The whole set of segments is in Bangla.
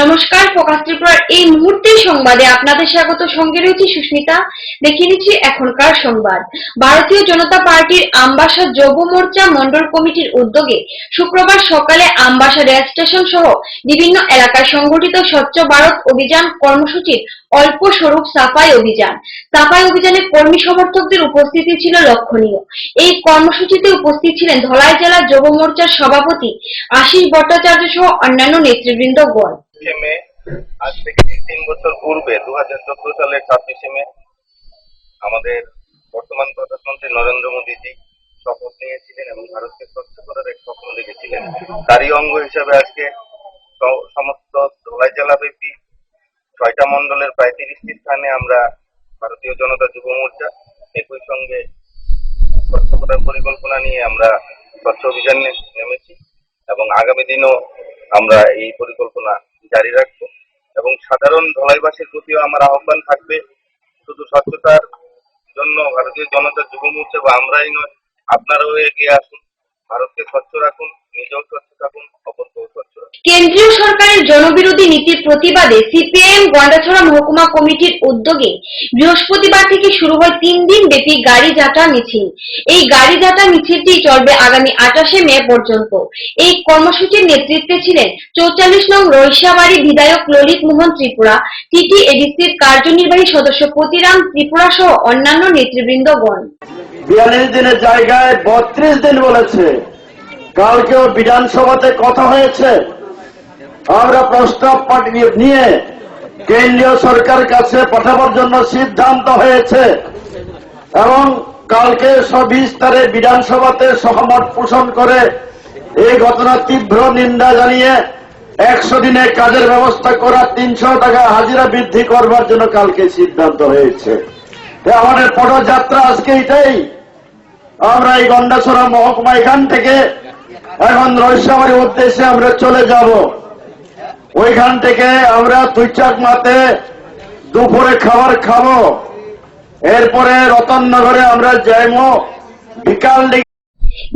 নমস্কার, ফোকাস ত্রিপুরার এই মুহূর্তের সংবাদে আপনাদের স্বাগত। সঙ্গে রয়েছে সুস্মিতা। দেখিয়ে নিচ্ছি এখনকার সংবাদ। ভারতীয় জনতা পার্টির আমবাসা যুব মোর্চা মন্ডল কমিটির উদ্যোগে শুক্রবার সকালে আমবাসা রেল স্টেশন সহ বিভিন্ন এলাকায় সংগঠিত স্বচ্ছ ভারত অভিযান কর্মসূচির অল্প স্বরূপ সাফাই অভিযান। সাফাই অভিযানে কর্মী সমর্থকদের উপস্থিতি ছিল লক্ষণীয়। এই কর্মসূচিতে উপস্থিত ছিলেন ধলাই জেলা যুব মোর্চার সভাপতি আশিস ভট্টাচার্য সহ অন্যান্য নেতৃবৃন্দগণ। মে আজ থেকে 3 বছর পূর্বে 2014 সালের 26শে মে আমাদের বর্তমান প্রধানমন্ত্রী নরেন্দ্র মোদীজি শপথ নিয়েছিলেন এবং ভারতকে স্বচ্ছ করার এক স্বপ্ন দেখেছিলেন। তারই অঙ্গ হিসেবে আজকে সমস্ত ধলাই জেলাব্যাপী 6টা মন্ডলের প্রায় 30টি স্থানে আমরা ভারতীয় জনতা যুব মোর্চা একই সঙ্গে স্বচ্ছ করার পরিকল্পনা নিয়ে আমরা স্বচ্ছ অভিযানে নেমেছি এবং আগামী দিনও আমরা এই পরিকল্পনা জারি রাখবো এবং সাধারণ ধলাইবাসীর প্রতিও আমার আহ্বান থাকবে, শুধু স্বচ্ছতার জন্য ভারতীয় জনতা যুব মোর্চা বা আমরাই নয়, আপনারাও এগিয়ে আসুন, ভারতকে স্বচ্ছ রাখুন, নিজেও স্বচ্ছ থাকুন, অপরকেও স্বচ্ছ রাখুন। কেন্দ্রীয় সরকারের জনবিরোধী নীতির প্রতিবাদে সিপিআইএম গন্ডাছড়া মহকুমা কমিটির উদ্যোগে বৃহস্পতিবার থেকে শুরু হয় 3 দিন ব্যাপী গাড়ি যাত্রা মিছিল। এই গাড়ি যাত্রা মিছিলটি চলবে আগামী 28শে মে পর্যন্ত। এই কর্মসূচির নেতৃত্বে ছিলেন 44 নং রইসাবাড়ি বিধায়ক ললিত মোহন ত্রিপুরা, টিটিএডিসির কার্যনির্বাহী সদস্য পতিরাম ত্রিপুরা সহ অন্যান্য নেতৃবৃন্দগণ। 42 দিনের জায়গায় 32 দিন বলেছে। কালকেও বিধানসভাতে কথা হয়েছে, আমরা প্রস্তাব নিয়ে কেন্দ্রীয় সরকারের কাছে পাঠাবার জন্য সিদ্ধান্ত হয়েছে এবং কালকে সবিস্তারে বিধানসভাতে সহমত পোষণ করে এই ঘটনার তীব্র নিন্দা জানিয়ে 100 দিনে কাজের ব্যবস্থা করা 300 টাকা হাজিরা বৃদ্ধি করবার জন্য কালকে সিদ্ধান্ত হয়েছে। আমাদের পদযাত্রা আজকে এটাই, আমরা এই গন্ডাছড়া মহকুমা এখান থেকে এখন রইসাবাড়ির উদ্দেশ্যে আমরা চলে যাব। ওইখান থেকে আমরা তুইচাক মাতে দুপুরে খাবার খাবো, এরপরে রতননগরে আমরা যাইবো বিকাল দিকে।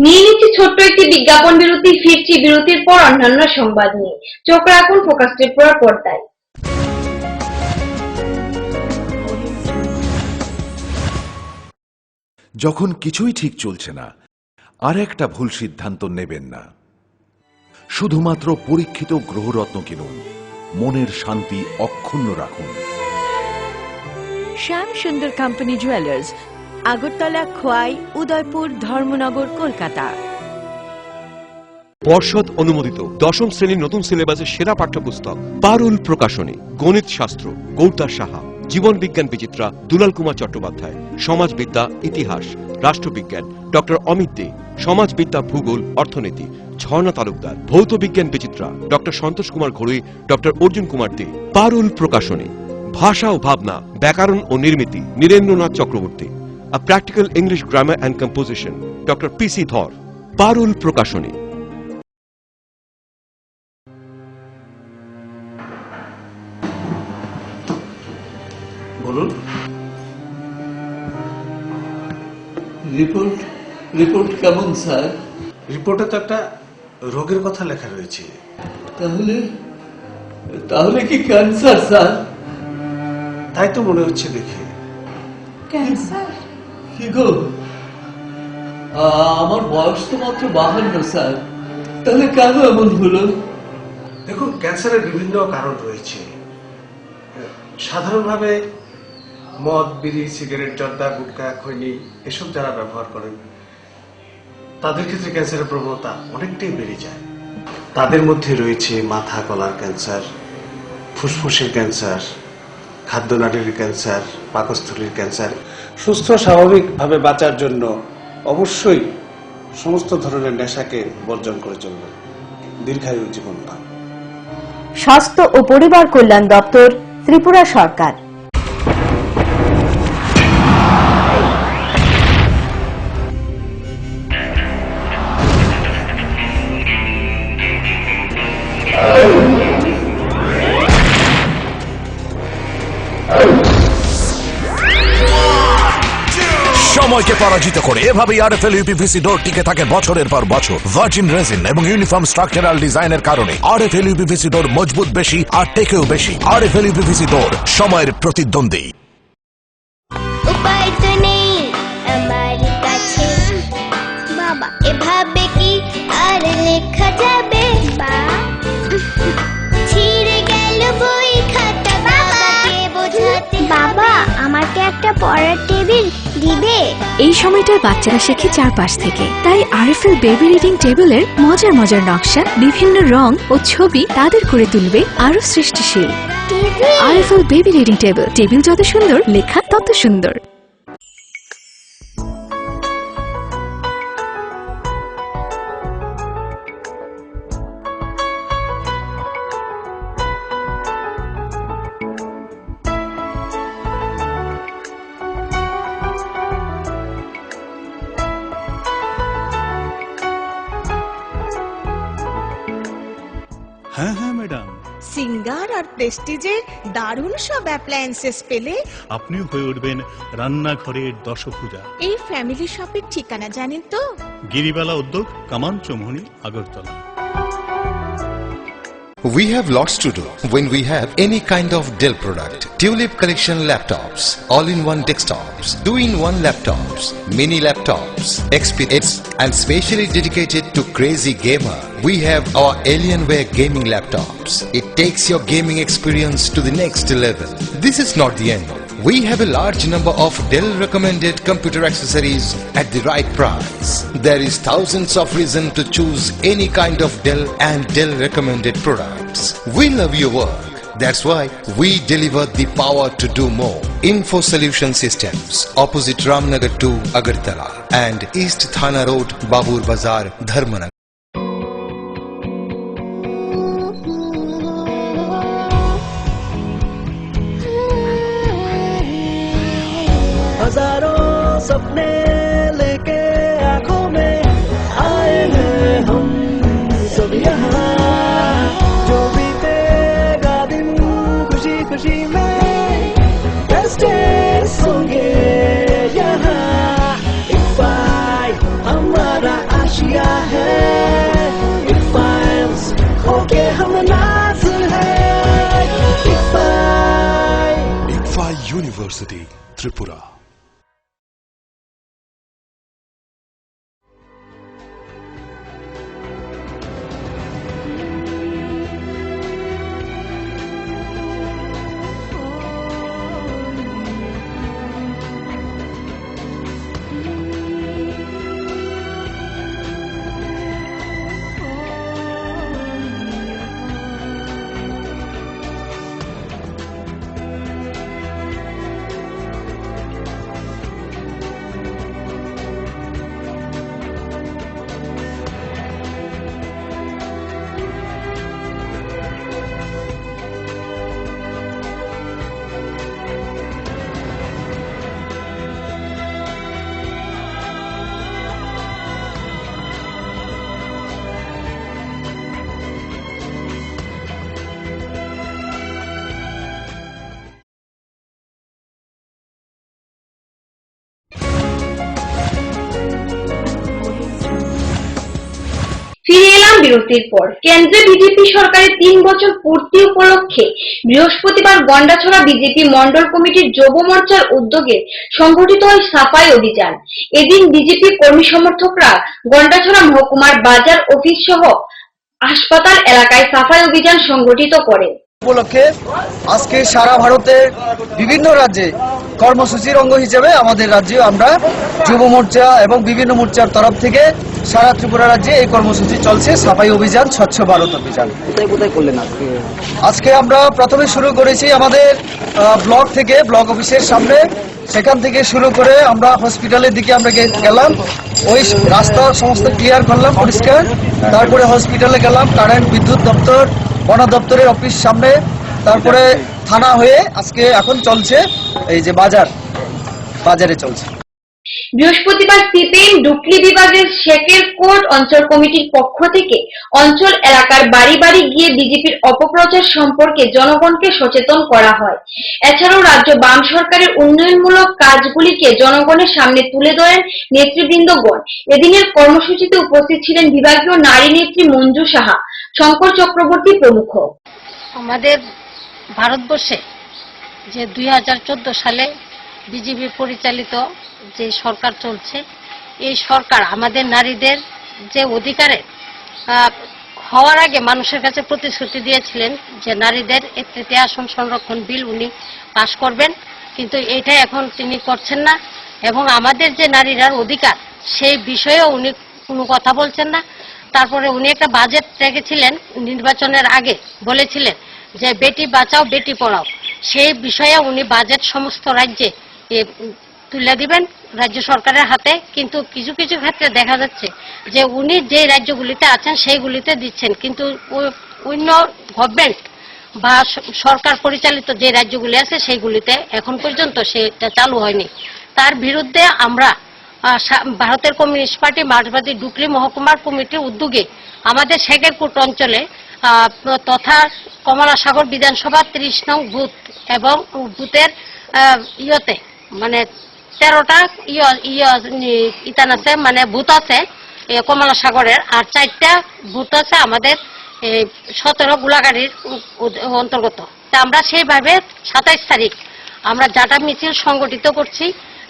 নিয়ে নিচ্ছি ছোট্ট একটি বিজ্ঞাপন বিরতি। ফিরছি বিরতির পর অন্যান্য সংবাদ নিয়ে। চোখ রাখুন ফোকাস ত্রিপুরার পর্দায়। যখন কিছুই ঠিক চলছে না, আর একটা ভুল সিদ্ধান্ত নেবেন না। শুধুমাত্র পরীক্ষিত গ্রহরত্ন কিনুন, মনের শান্তি অক্ষুণ্ণ রাখুন। শ্যাম সুন্দর কোম্পানি জুয়েলার্স, আগরতলা, খোয়াই, উদয়পুর, ধর্মনগর, কলকাতা। পর্ষদ অনুমোদিত 10ম শ্রেণীর নতুন সিলেবাসের সেরা পাঠ্যপুস্তক পারুল প্রকাশনী। গণিত শাস্ত্র গৌরদাস সাহা, জীবন বিজ্ঞান বিচিত্রা দুলাল কুমার চট্টোপাধ্যায়, সমাজবিদ্যা ইতিহাস রাষ্ট্রবিজ্ঞান ডক্টর অমিত দে, সমাজবিদ্যা ভূগোল অর্থনীতি ঝর্ণা তালুকদার, ভৌত বিজ্ঞান বিচিত্রা ডক্টর সন্তোষ কুমার ঘড়ুই, ডক্টর অর্জুন কুমার দে। পারুল প্রকাশনী। ভাষা ও ভাবনা, ব্যাকরণ ও নির্মিতি Nirendranath Chakraborty. A practical English grammar and composition doctor PC Dhar. Parul প্রকাশনী। বলুন। রিপোর্ট কেমন স্যার? রিপোর্টে তো একটা রোগের কথা লেখা রয়েছে। তাহলে কি ক্যান্সার স্যার? তাই তো মনে হচ্ছে দেখে। ক্যান্সার? কি গো, আমার বয়স তো মাত্র 52 স্যার, তাহলে কেন এমন হলো? দেখুন, ক্যান্সারের বিভিন্ন কারণ রয়েছে। সাধারণভাবে মদ, বিড়ি, সিগারেট, জর্দা, গুটখা, খৈনি এসব যারা ব্যবহার করেন তাদের ক্ষেত্রে ক্যান্সারের প্রবণতা অনেকটাই বেড়ে যায়। তাদের মধ্যে রয়েছে মাথা গলার ক্যান্সার, ফুসফুসের ক্যান্সার, খাদ্যনালীর ক্যান্সার, পাকস্থলীর ক্যান্সার। সুস্থ স্বাভাবিকভাবে বাঁচার জন্য অবশ্যই সমস্ত ধরনের নেশাকে বর্জন করে চলবে, দীর্ঘায়ু জীবন পান। স্বাস্থ্য ও পরিবার কল্যাণ দপ্তর, ত্রিপুরা সরকার। সময়কে পরাজিত করে এভাবেই আরএফএল ইউপিভিসি ডোর টিকে থাকে বছরের পর বছর। ভার্জিন রেজিন এবং ইউনিফর্ম স্ট্রাকচারাল ডিজাইনের কারণে আরএফএল ইউপিভিসি ডোর মজবুত বেশি আর টেকেও বেশি। আরএফএল ইউপিভিসি ডোর, সময়ের প্রতিদ্বন্দ্বী। উপায় তো নেই আমার কাছে বাবা, এভাবে কি আর লেখা যাবে? ছিঁড়ে গেল বই খাতা, বাবাকে বোঝাতে। বাবা, আমাকে একটা পড়ার টেবিল দিবে? এই সময়টার বাচ্চারা শেখে চারপাশ থেকে, তাই আরএফএল বেবি রিডিং টেবিলের মজার মজার নকশা, বিভিন্ন রং ও ছবি তাদের করে তুলবে আরো সৃষ্টিশীল। RFL baby reading table, table যত সুন্দর, লেখা তত সুন্দর। হ্যাঁ হ্যাঁ ম্যাডাম, সিঙ্গার আর প্রেস্টিজের দারুণ সব অ্যাপ্লায়েন্সেস পেলে আপনিও হয়ে উঠবেন রান্নাঘরের দশভুজা। এই ফ্যামিলি শপের ঠিকানা জানেন তো? গিরিবালা উদ্যোগ, কামান Chowmuhani, Agartala. We have lots to do when we have any kind of Dell product. Tulip collection laptops, all-in-one desktops, 2-in-1 laptops, mini laptops, XPS, and specially dedicated to crazy gamer. We have our Alienware gaming laptops. It takes your gaming experience to the next level. This is not the end. We have a large number of Dell recommended computer accessories at the right price. There is thousands of reasons to choose any kind of Dell and Dell recommended products. We love your work. That's why we deliver the power to do more. Info Solution Systems, opposite Ramnagar 2, Agartala, and East Thana Road, Babur Bazar, Dharmanagar. हजारों सपने लेके आंखों में आए हैं हम सब यहाँ, जो बीतेगा दिन खुशी खुशी में बेस्टे होंगे यहाँ। इफ़ाई हमारा आशिया है, इफ़ाइल्स होके हम नाज है। ICFAI university, Tripura. ফিরে এলাম বিরতির পর। কেন্দ্রে বিজেপি সরকারের 3 বছর পূর্তি উপলক্ষে বৃহস্পতিবার গন্ডাছড়া বিজেপি মন্ডল কমিটির যুব মোর্চার উদ্যোগে সংগঠিত হয় সাফাই অভিযান। এদিন বিজেপি কর্মী সমর্থকরা গন্ডাছড়া মহকুমার বাজার অফিস সহ হাসপাতাল এলাকায় সাফাই অভিযান সংগঠিত করে। উপলক্ষে আজকে সারা ভারতের বিভিন্ন রাজ্যে কর্মসূচির অঙ্গ হিসেবে আমাদের রাজ্যে আমরা যুব মোর্চা এবং বিভিন্ন মোর্চার তরফ থেকে সারা ত্রিপুরা রাজ্যে এই কর্মসূচি চলছে, সাফাই অভিযান, স্বচ্ছ ভারত অভিযান। কোথায় কোথায় করলেন আজকে? আমরা প্রথমে শুরু করেছি আমাদের ব্লক থেকে, ব্লক অফিসের সামনে, সেখান থেকে শুরু করে আমরা হসপিটালের দিকে আমরা গেলাম, ওই রাস্তা সমস্ত ক্লিয়ার করলাম পরিষ্কার, তারপরে হসপিটালে গেলাম, কারেন্ট, বিদ্যুৎ দপ্তর, বন দপ্তরের অফিস সামনে, তারপরে থানা হয়ে আজকে এখন চলছে এই যে বাজারে চলছে। বৃহস্পতিবার সিপিএম ডুকলি বিভাগের শেখের কোর্ট অঞ্চল কমিটির পক্ষ থেকে অঞ্চল এলাকার বাড়ি বাড়ি গিয়ে বিজেপির অপপ্রচার সম্পর্কে জনগণকে সচেতন করা হয়। এছাড়াও রাজ্য বাম সরকারের উন্নয়নমূলক কাজগুলিকে জনগণের সামনে তুলে ধরেন নেতৃবৃন্দগণ। এদিনের কর্মসূচিতে উপস্থিত ছিলেন বিভাগীয় নারী নেত্রী মঞ্জু সাহা, শঙ্কর চক্রবর্তী প্রমুখ। আমাদের ভারতবর্ষে যে 2014 সালে বিজেপি পরিচালিত যে সরকার চলছে, এই সরকার আমাদের নারীদের যে অধিকারে হওয়ার আগে মানুষের কাছে প্রতিশ্রুতি দিয়েছিলেন যে নারীদের তৃতীয় আসন সংরক্ষণ বিল উনি পাশ করবেন, কিন্তু এটা এখন তিনি করছেন না। এবং আমাদের যে নারীরার অধিকার সেই বিষয়েও উনি কোনো কথা বলছেন না। তারপরে উনি একটা বাজেট রেখেছিলেন নির্বাচনের আগে, বলেছিলেন যে বেটি বাঁচাও বেটি পড়াও, সেই বিষয়ে উনি বাজেট সমস্ত রাজ্যে তুলে দিবেন রাজ্য সরকারের হাতে। কিন্তু কিছু কিছু ক্ষেত্রে দেখা যাচ্ছে যে উনি যে রাজ্যগুলিতে আছেন সেইগুলিতে দিচ্ছেন, কিন্তু অন্য গভর্নমেন্ট বা সরকার পরিচালিত যে রাজ্যগুলি আছে সেইগুলিতে এখন পর্যন্ত সেটা চালু হয়নি। তার বিরুদ্ধে আমরা ভারতের কমিউনিস্ট পার্টি মার্চবাদী ডুকলি মহকুমার কমিটির উদ্যোগে আমাদের শেখেরকোট অঞ্চলে তথা কমলাসাগর বিধানসভা 30 নং বুথ এবং বুথের ইয়তে মানে 13টা ইতান আছে, মানে বুথ আছে কমলাসাগরের, আর 4টা বুথ আছে আমাদের 17 গোলাগাড়ির অন্তর্গত। তা আমরা সেইভাবে 27 তারিখ আমরা জাটা মিছিল সংগঠিত করছি।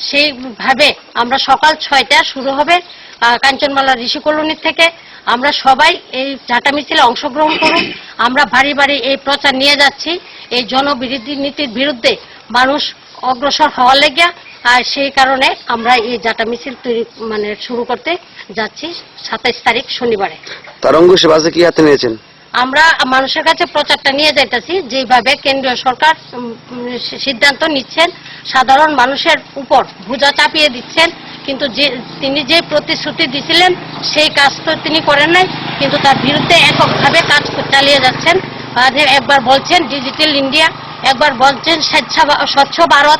সেইভাবে আমরা সকাল 6টা শুরু হবে কাঞ্চনমালা ঋষি কলোনি থেকে। আমরা সবাই এই জাটা মিছিলে অংশগ্রহণ করুন। আমরা বাড়ি বাড়ি এই প্রচার নিয়ে যাচ্ছি এই জনবিরোধী নীতির বিরুদ্ধে মানুষ অগ্রসর হওয়ার লেগে, আর সেই কারণে আমরা এই জাটা মিছিল শুরু করতে যাচ্ছি 27 তারিখ শনিবারে। তরঙ্গ সেবাজে কি হাতে নিয়েছেন? আমরা মানুষের কাছে প্রচারটা নিয়ে যাইতেছি, যেভাবে কেন্দ্রীয় সরকার সিদ্ধান্ত নিচ্ছেন, সাধারণ মানুষের উপর বোঝা চাপিয়ে দিচ্ছেন, কিন্তু তিনি যে প্রতিশ্রুতি দিছিলেন সেই কাজ তো তিনি করেন নাই, কিন্তু তার বিরুদ্ধে এককভাবে কাজ চালিয়ে যাচ্ছেন। একবার বলছেন ডিজিটাল ইন্ডিয়া, একবার বলছেন স্বচ্ছ ভারত,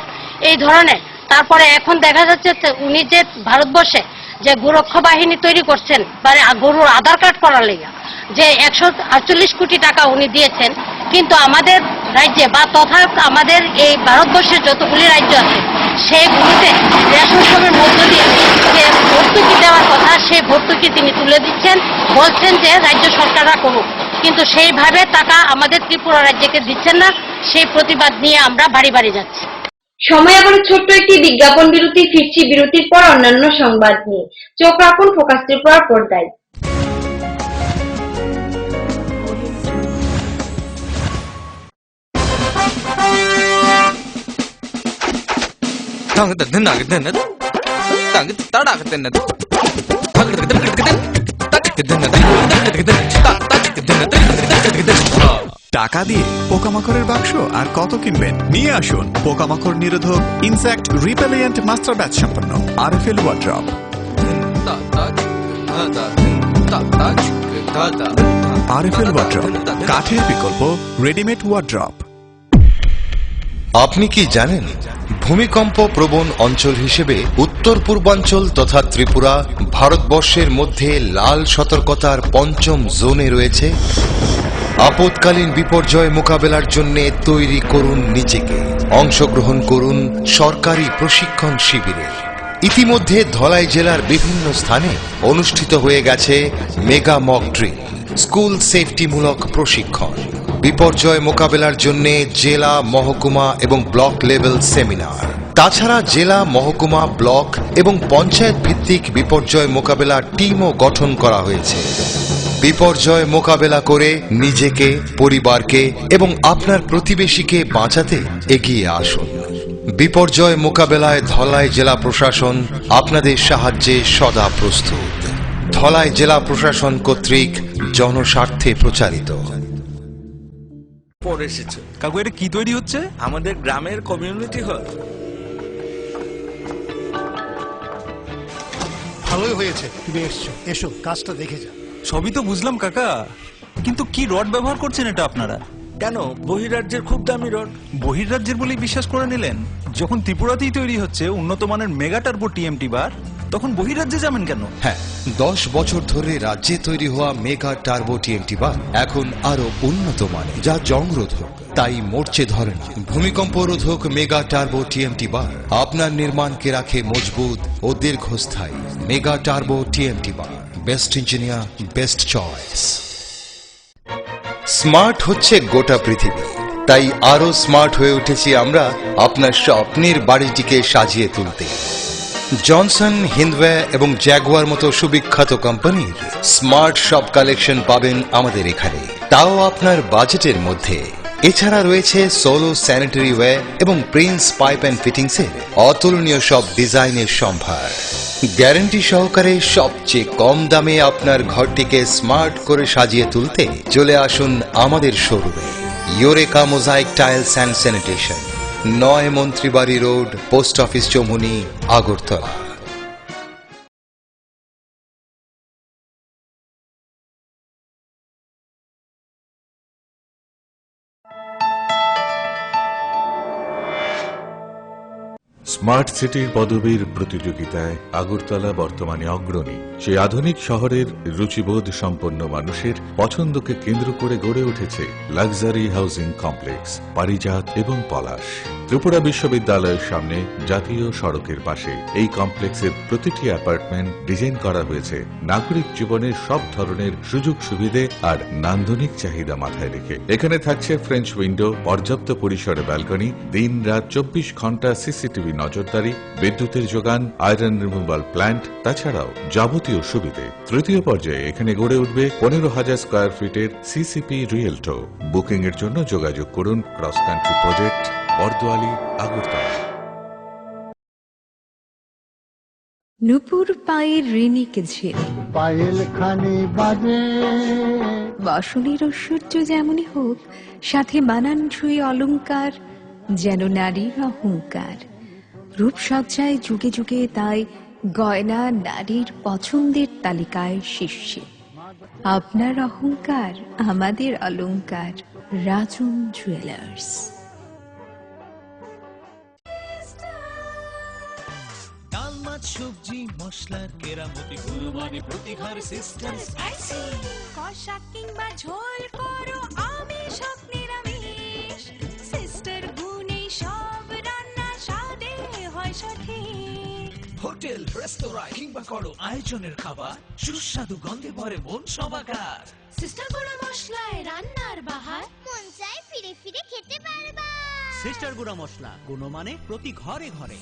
এই ধরনের। তারপরে এখন দেখা যাচ্ছে উনি যে ভারতবর্ষে যে গোরক্ষা বাহিনী তৈরি করছেন, মানে গরুর আধার কার্ড করার লেগে যে 148 কোটি টাকা উনি দিয়েছেন, কিন্তু আমাদের রাজ্যে বা তথা আমাদের এই ভারতবর্ষের যতগুলি রাজ্য আছে সেইগুলিতে রেশন শপের মধ্য দিয়ে যে ভর্তুকি দেওয়ার কথা, সেই ভর্তুকি তিনি তুলে দিচ্ছেন, বলছেন যে রাজ্য সরকাররা করুক, কিন্তু সেইভাবে টাকা আমাদের ত্রিপুরা রাজ্যকে দিচ্ছেন না। সেই প্রতিবাদ নিয়ে আমরা বাড়ি বাড়ি যাচ্ছি। সময় আবার ছোট্ট একটি বিজ্ঞাপন বিরতি, ফিরছি বিরতির পর অন্যান্য সংবাদ নিয়ে। চোখ রাখুন ফোকাস ত্রিপুরার পর্দায়। টাকা দিয়ে পোকামাকড়ের বাক্স আর কত কিনবেন? নিয়ে আসুন পোকামাকড় নিরোধক ইনসেক্ট রিপেলিয়েন্ট মাস্টার ব্যাচ সম্পন্ন আরএফএল ওয়ার্ড্রপ। আরএফএল ওয়ার্ড্রপ, কাঠের বিকল্প রেডিমেড ওয়ার্ড্রপ। আপনি কি জানেন ভূমিকম্প প্রবণ অঞ্চল হিসেবে উত্তর পূর্বাঞ্চল তথা ত্রিপুরা ভারতবর্ষের মধ্যে লাল সতর্কতার 5ম জোনে রয়েছে? আপৎকালীন বিপর্যয় মোকাবেলার জন্য তৈরি করুন নিজেকে, অংশগ্রহণ করুন সরকারি প্রশিক্ষণ শিবিরে। ইতিমধ্যে ধলাই জেলার বিভিন্ন স্থানে অনুষ্ঠিত হয়ে গেছে মেগা মক ড্রিল, স্কুল সেফটিমূলক প্রশিক্ষণ, বিপর্যয় মোকাবেলার জন্য জেলা, মহকুমা এবং ব্লক লেভেল সেমিনার। তাছাড়া জেলা, মহকুমা, ব্লক এবং পঞ্চায়েত ভিত্তিক বিপর্যয় মোকাবেলার টিমও গঠন করা হয়েছে। বিপর্যয় মোকাবেলা করে নিজেকে, পরিবারকে এবং আপনার প্রতিবেশীকে বাঁচাতে এগিয়ে আসুন। বিপর্যয় মোকাবেলায় ধলাই জেলা প্রশাসন আপনাদের সাহায্যে সদা প্রস্তুত। ধলাই জেলা প্রশাসন কর্তৃক জনস্বার্থে প্রচারিত। পরে এসেছে কাকু, এটা কি তৈরি হচ্ছে? আমাদের গ্রামের কমিউনিটি হল। ভালোই হয়েছে তুমি এসছো, এসো কাজটা দেখে যা। সবই তো বুঝলাম কাকা, কিন্তু কি রড ব্যবহার করছেন এটা আপনারা? কেন? বহিরাজ্যের খুব দামি রড। বহির্রাজ্যের বলেই বিশ্বাস করে নিলেন? যখন ত্রিপুরাতেই তৈরি হচ্ছে উন্নত মানের মেগা টার্বো টিএমটি বার, তখন বহিরাজ্যে যাবেন কেন? হ্যাঁ, 10 বছর ধরে রাজ্যে তৈরি হওয়া মেগা টার্বো টিএমটি বার এখন আরো উন্নত মানের, যা জংরোধক, তাই মরচে ধরে না। ভূমিকম্প রোধক মেগা টার্বো টিএমটি বার আপনার নির্মাণকে রাখে মজবুত ও দীর্ঘস্থায়ী। মেগা টার্বো টিএমটি বার, best engineer, best choice. Smart হচ্ছে গোটা পৃথিবী, তাই আরো স্মার্ট হয়ে উঠেছি আমরা আপনার স্বপ্নের বাড়িটিকে সাজিয়ে তুলতে। জনসন, হিন্দওয়ে এবং জ্যাগুয়ার মতো সুবিখ্যাত কোম্পানির স্মার্ট সব কালেকশন পাবেন আমাদের এখানে, তাও আপনার বাজেটের মধ্যে। এছাড়া রয়েছে সোলো স্যানিটারি ওয়্যার এবং প্রিন্স পাইপ অ্যান্ড ফিটিংসের অতুলনীয় সব ডিজাইনের সম্ভার। গ্যারান্টি সহকারে সবচেয়ে কম দামে আপনার ঘরটিকে স্মার্ট করে সাজিয়ে তুলতে চলে আসুন আমাদের শোরুমে। Eureka mosaic tiles and sanitation, 9 Mantribari road, post office Choumuhani, Agartala. Smart সিটির পদবীর প্রতিযোগিতায় আগরতলা বর্তমানে অগ্রণী। সেই আধুনিক শহরের রুচিবোধ সম্পন্ন মানুষের পছন্দকে কেন্দ্র করে গড়ে উঠেছে লাক্সারি হাউজিং কমপ্লেক্স পারিজাত এবং পলাশ। ত্রিপুরা বিশ্ববিদ্যালয়ের সামনে জাতীয় সড়কের পাশে এই কমপ্লেক্সের প্রতিটি অ্যাপার্টমেন্ট ডিজাইন করা হয়েছে নাগরিক জীবনের সব ধরনের সুযোগ সুবিধে আর নান্দনিক চাহিদা মাথায় রেখে। এখানে থাকছে ফ্রেঞ্চ উইন্ডো, পর্যাপ্ত পরিসরে ব্যালকনি, দিন রাত 24 ঘন্টা সিসিটিভি নজরদারি, বিদ্যুতের যোগান, আয়রন রিমুভাল প্ল্যান্ট, তাছাড়াও যাবতীয় সুবিধে। তৃতীয় পর্যায়ে এখানে গড়ে উঠবে 15,000 স্কয়ার ফিটের সিসিপি রিয়েলটো। বুকিং এর জন্য যোগাযোগ করুন cross country project, Bordowali, Agartala. নুপুর পায়ের ঋণিক ঝিল, পায়েল খানি বাজে, বসনের ঐশ্বর্য যেমনই হোক, সাথে মানানসই অলংকার, যেন নারীর অহংকার। রূপসজ্জায় যুগে যুগে তাই গয়না নারীর পছন্দের তালিকায় শীর্ষে। আপনার অহংকার আমাদের অলংকার, রাজন জুয়েলার্স। ডাল মাছ সবজি মশলার কেরামতি কুরবানি প্রতি ঘরে সিস্টার স্পাইসি। কষা কিংবা ঝোল করো আমিষ হোক নিরামিষ, সিস্টার গুণে সব রান্না স্বাদে হয় সঠিক। হোটেল রেস্তোরাঁ কিংবা করো আয়োজনের খাবার, সুস্বাদু গন্ধে ভরে মন সবাকার। সিস্টার গুঁড়া মশলায় রান্নার বাহার, মন চাই ফিরে ফিরে খেতে পারবা। সিস্টার গুঁড়া মশলা, গুণমানে প্রতি ঘরে ঘরে।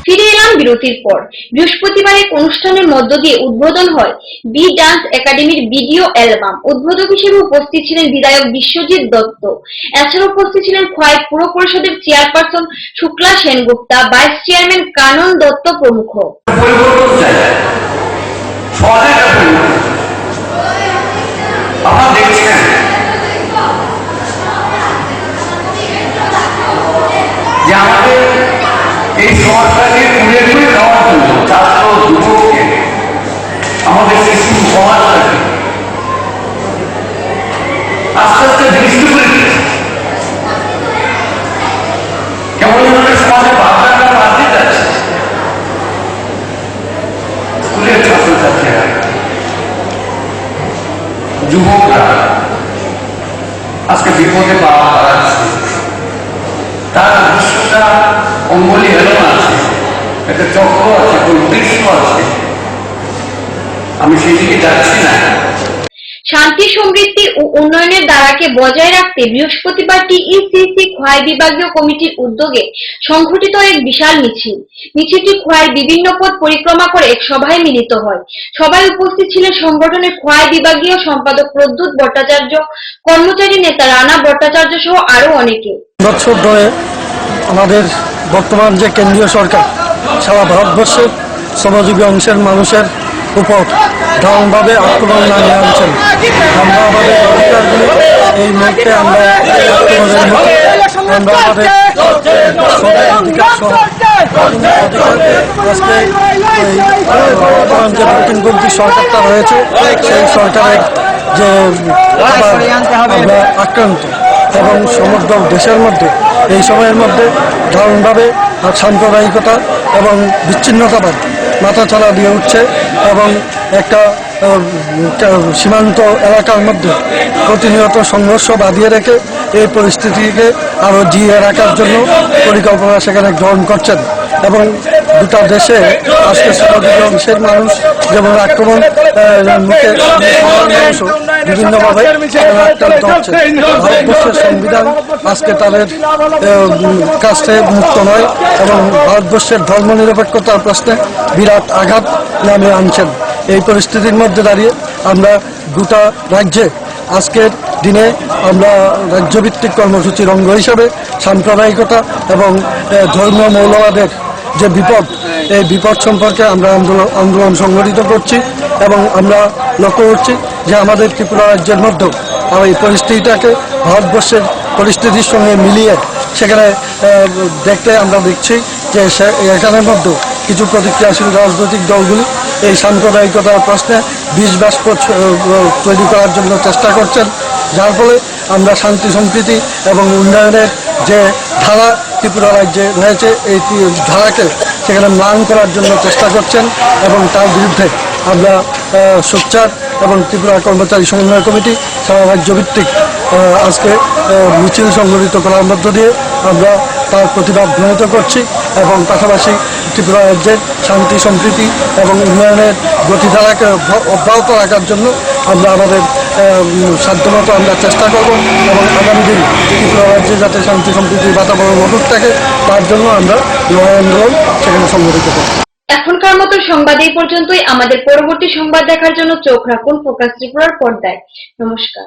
ফিরে এলাম বিরতির পর। বৃহস্পতিবার এক অনুষ্ঠানের মধ্য দিয়ে উদ্বোধন হয় বি ডান্স একাডেমির ভিডিও অ্যালবাম। উদ্বোধক হিসেবে উপস্থিত ছিলেন বিধায়ক বিশ্বজিৎ দত্ত। এছাড়া উপস্থিত ছিলেন খোয়াই পুর পরিষদের chairperson Shukla Sengupta, vice chairman Kanan Datta প্রমুখ। এই সমাজটাকে তুলে তুলে দেওয়ার জন্য ছাত্র যুবককে, আমাদের শিশু সমাজটাকে আস্তে আস্তে দৃষ্টি করে দিয়েছে। কেমন ধরনের সমাজে ভাবনাটা পাল্টে যাচ্ছে। স্কুলের ছাত্রছাত্রীরা, যুবকরা আজকে বিপদে পাওয়া হারাচ্ছে। তার দৃশ্যটা অঙ্গলি হেলন আছে, একটা চক্র আছে, উদ্দেশ্য আছে। আমি সেদিকে যাচ্ছি না। শান্তি, সমৃদ্ধি ও উন্নয়নের ধারাকে বজায় রাখতে বৃহস্পতিবার টিইসিসি খোয়াই বিভাগীয় কমিটির উদ্যোগে সংঘটিত এক বিশাল মিছিল। মিছিলটি খোয়াই বিভিন্ন পথ পরিক্রমা করে এক সভায় মিলিত হয়। সভায় উপস্থিত ছিলেন সংগঠনের খোয়াই বিভাগীয় সম্পাদক প্রদ্যুৎ ভট্টাচার্য, কর্মচারী নেতা রানা ভট্টাচার্য সহ আরো অনেকে। বছর ধরে আমাদের বর্তমান যে কেন্দ্রীয় সরকার সারা ভারতবর্ষের শ্রমজীবী অংশের মানুষের উপর দারুণভাবে আক্রমণ নামিয়ে আনছেন। আমরা আমাদের অধিকারগুলি এই মুহূর্তে আমরা আক্রমণের মুখে, আমরা আমাদের অধিকার সহ আজকে বর্তমান যে নতুনপন্থী সরকারটা রয়েছে সেই সরকারের যে আমরা আক্রান্ত এবং সমগ্র দেশের মধ্যে এই সময়ের মধ্যে দারুণভাবে সাম্প্রদায়িকতা এবং বিচ্ছিন্নতাবাদ মাথাচাড়া দিয়ে উঠছে এবং একটা সীমান্ত এলাকার মধ্যে প্রতিনিয়ত সংঘর্ষ বাঁধিয়ে রেখে এই পরিস্থিতিকে আরও জিয়ে রাখার জন্য পরিকল্পনা সেখানে গ্রহণ করছেন এবং দুটা দেশে আজকে সমগ্র অংশের মানুষ যেমন আক্রমণ মুখে মানুষও বিভিন্নভাবে আক্রান্ত হচ্ছে। ভারতবর্ষের সংবিধান আজকে তাদের কাছে মুক্ত নয় এবং ভারতবর্ষের ধর্মনিরপেক্ষতার প্রশ্নে বিরাট আঘাত নামে আনছেন। এই পরিস্থিতির মধ্যে দাঁড়িয়ে আমরা গোটা রাজ্যে আজকের দিনে আমরা রাজ্যভিত্তিক কর্মসূচির অঙ্গ হিসাবে সাম্প্রদায়িকতা এবং ধর্মীয় মৌলবাদের যে বিপদ, এই বিপদ সম্পর্কে আমরা আন্দোলন সংগঠিত করছি এবং আমরা লক্ষ্য করছি যে আমাদের ত্রিপুরা রাজ্যের মধ্যেও এই পরিস্থিতিটাকে ভারতবর্ষের পরিস্থিতির সঙ্গে মিলিয়ে সেখানে দেখতে আমরা দেখছি যে এখানের মধ্যেও কিছু প্রতিক্রিয়াশীল রাজনৈতিক দলগুলি এই সাম্প্রদায়িকতার প্রশ্নে বিষ বাষ্প তৈরি করার জন্য চেষ্টা করছেন, যার ফলে আমরা শান্তি সম্প্রীতি এবং উন্নয়নের যে ধারা ত্রিপুরা রাজ্যে রয়েছে এই ধারাকে সেখানে ম্লান করার জন্য চেষ্টা করছেন এবং তার বিরুদ্ধে আমরা সোচ্চার এবং ত্রিপুরা কর্মচারী সমন্বয় কমিটি সারা রাজ্যভিত্তিক আজকে মিছিল সংগঠিত করার মধ্য দিয়ে আমরা তার প্রতিবাদ ধ্বনিত করছি এবং পাশাপাশি ত্রিপুরা রাজ্যের শান্তি সম্প্রীতি এবং উন্নয়নের গতিধারাকে অব্যাহত রাখার জন্য আমরা আমাদের সাধ্যমতো আমরা চেষ্টা করব এবং আগামী দিন ত্রিপুরা রাজ্যে যাতে শান্তি সম্প্রীতির বাতাবরণ অটুট থাকে তার জন্য আমরা লড়াই আন্দোলন সেখানে সংগঠিত করব। এখনকার মতো সংবাদ এই পর্যন্তই। আমাদের পরবর্তী সংবাদ দেখার জন্য চোখ রাখুন ফোকাস ত্রিপুরার পর্দায়। নমস্কার।